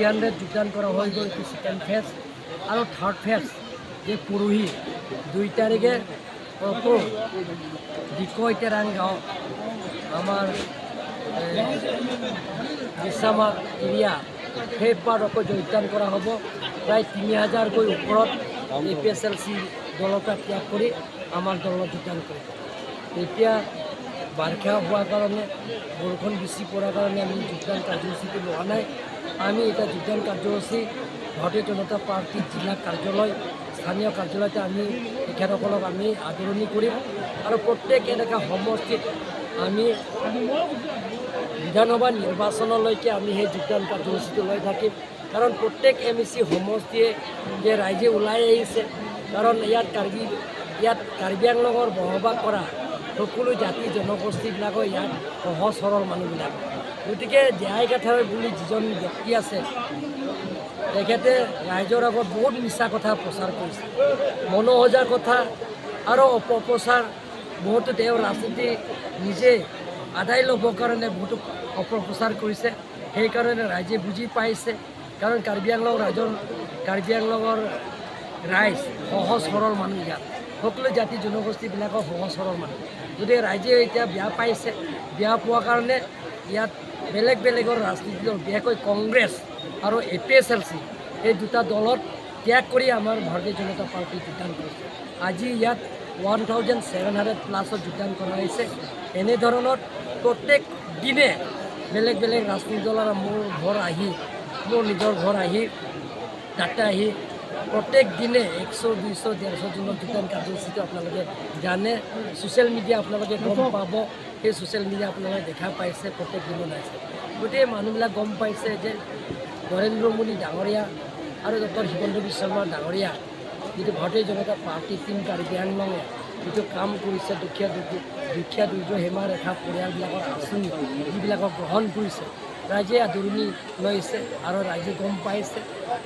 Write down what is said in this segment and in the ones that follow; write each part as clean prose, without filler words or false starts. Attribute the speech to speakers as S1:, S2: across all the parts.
S1: 300 যোগদান করা হয়ে গেল সেকেন্ড ফেজ আর থার্ড ফেজ যে পরহি 2 তারিখে ডিকইতেরাং গাঁও আমার বিছামা এরিয়া সেই পাৰ্টকো যোগদান কৰা হ'ব। প্ৰায় 3000কৈ ওপৰত APSLC দলৰ পৰা ত্যাগ কৰি আমাৰ দলত যোগদান কৰিব। এতিয়া বাৰিষা হোৱাৰ কাৰণে বৰষুণ বেছি পৰাৰ কাৰণে আমি যোগদান কাৰ্যসূচীটো লোৱা নাই। আমি এটা যোগদান কাৰ্যসূচী ভাৰতীয় জনতা পাৰ্টিৰ জিলা কাৰ্যালয় স্থানীয় কাৰ্যালয়তে আমি তেখেতসকলক আমি আদৰণি কৰিম আৰু প্ৰত্যেক এনেকুৱা সমষ্টিত আমি বিধানসভা নিৰ্বাচনলৈকে আমি সেই যোগদান কাৰ্যসূচীটো লৈ থাকিম। কাৰণ প্ৰত্যেক MEC সমষ্টিয়ে যে ৰাইজে ওলাই আহিছে, কাৰণ ইয়াত কাৰ্বি আংলঙৰ বসবাস কৰা সকলো জাতি জনগোষ্ঠীবিলাকৰ ইয়াত সহজ সৰল মানুহবিলাক। গতিকে জেআই কাঠাৰ বুলি যিজন ব্যক্তি আছে তেখেতে ৰাইজৰ আগত বহুত মিছা কথা প্ৰচাৰ কৰিছে, মনোহজাৰ কথা আৰু অপপ্ৰচাৰ বহুতো তেওঁ ৰাজনীতি নিজে আদায় ল'বৰ কাৰণে বহুতো অপপ্ৰচাৰ কৰিছে। সেইকাৰণে ৰাইজে বুজি পাইছে, কাৰণ কাৰ্বি আংলঙৰ ৰাইজ সহজ সৰল মানুহ, ইয়াত সকলো জাতি জনগোষ্ঠীবিলাকৰ সহজ সৰল মানুহ। গতিকে ৰাইজে এতিয়া বেয়া পাইছে, বেয়া পোৱাৰ কাৰণে ইয়াত বেলেগৰ ৰাজনীতি দল বিশেষকৈ কংগ্ৰেছ আৰু APSLC এই দুটা দলত ত্যাগ কৰি আমাৰ ভাৰতীয় জনতা পাৰ্টি যোগদান কৰিছে। আজি ইয়াত 1700+ যোগদান কৰা হৈছে। এনেধৰণৰ প্ৰত্যেক দিনে বেলেগ ৰাজনীতি দলৰ মোৰ নিজৰ ঘৰ আহি তাতে আহি প্ৰত্যেক দিনে 100, 200, 150 জনৰ যোগদান কাৰ্যসূচীটো আপোনালোকে জানে। ছ'চিয়েল মিডিয়া আপোনালোকে গম পাব, সেই ছ'চিয়েল মিডিয়া আপোনালোকে দেখা পাইছে, প্ৰত্যেক দিনে ওলাইছে। গোটেই মানুহবিলাক গম পাইছে যে নৰেন্দ্ৰ মোদী ডাঙৰীয়া আৰু ডক্টৰ হিমন্ত বিশ্ব শৰ্মা ডাঙৰীয়া যিটো ভাৰতীয় জনতা পাৰ্টি টীম কাৰ্বি আংলঙে যিটো কাম কৰিছে, দুখীয়া দুৰ্যোগ সীমা ৰেখা পৰিয়ালবিলাকৰ আঁচনি যিবিলাকক গ্ৰহণ কৰিছে, ৰাইজে আদৰণি লৈছে আৰু ৰাইজে গম পাইছে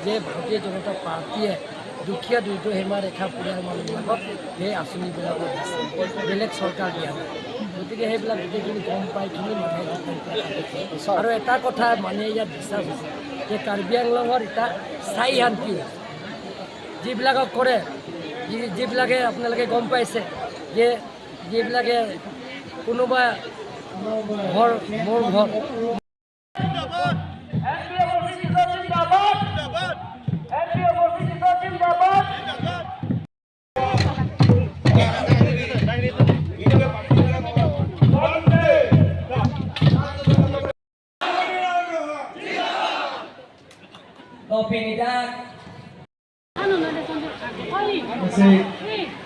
S1: যে ভাৰতীয় জনতা পাৰ্টীয়ে দুখীয়া দুৰ্যোগ সীমা ৰেখা পৰিয়াল মানুহবিলাকক সেই আঁচনিবিলাকক দিছে, বেলেগ চৰকাৰ দিয়া নাই। গতিকে সেইবিলাক গোটেইখিনি গম পাইখিনি মানুহে আৰু এটা কথা মানুহে ইয়াত বিশ্বাস হৈছে যে কাৰ্বি আংলঙৰ এটা স্থায়ী শান্তি হৈছে। যিবিলাকক কৰে, যিবিলাকে আপোনালোকে গম পাইছে যে যিবিলাকে কোনোবা মোৰ ঘৰ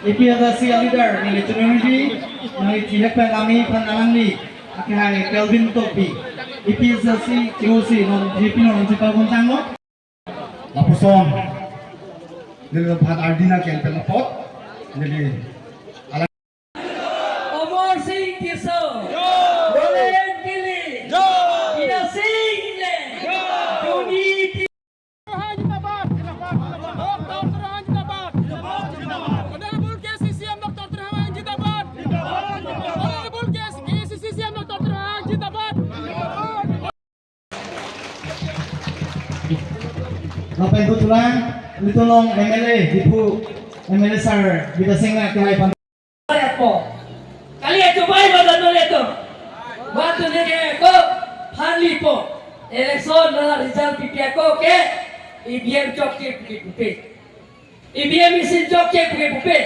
S2: APSLC leader ni community ni tidak kami panalang ni akhirnya Kelvin Topi APSLC COC non GP non Jepang Kontango lapuson dari Bhat Ardina Kelvin Pot dari
S1: Omar Singh Kiso Roland Kili Ina Singh Le Tony
S2: Bapak Ibu tulang ditolong MLA Ibu MLA Sar Bida Singh kaya pan.
S1: Kali itu baik badan itu. Waktu ni ko Harley po. Election na result pipiya ko ke EVM chok ke pupe. EVM mesin chok ke pupe.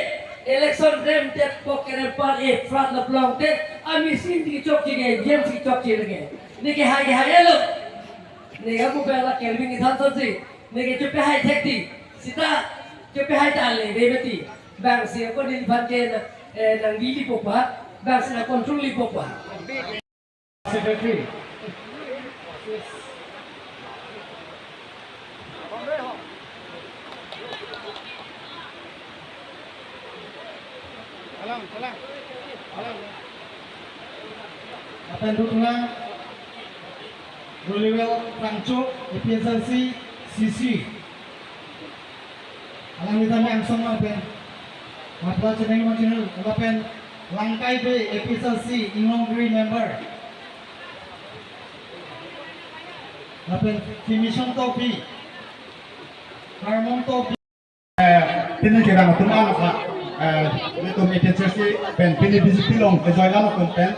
S1: Election rem tet po kere par front la plong te ami sin di chok ke EVM si chok ke lege. Ni ke hai lo. Ni kamu pela Kelvin ni than sih. Ni cuci hai tekti, sita cuci hai tali, rebeti, bang siapa ni banten nang bili popa, bang sina kontrol li popa.
S2: Secretary. Alang. Apa yang tulang? Roliwel Pangcuk APSLC CC alam kita ni angsong apa apa ceneng macam apa langkai be APSLC Inong Green member เป็นทีมิชันโตปีฮาร์มอนโตปี
S3: Pini kira na tumal ka. Ito may teacher si Ben. Pini visit pilong. Kejoy lang ako pen.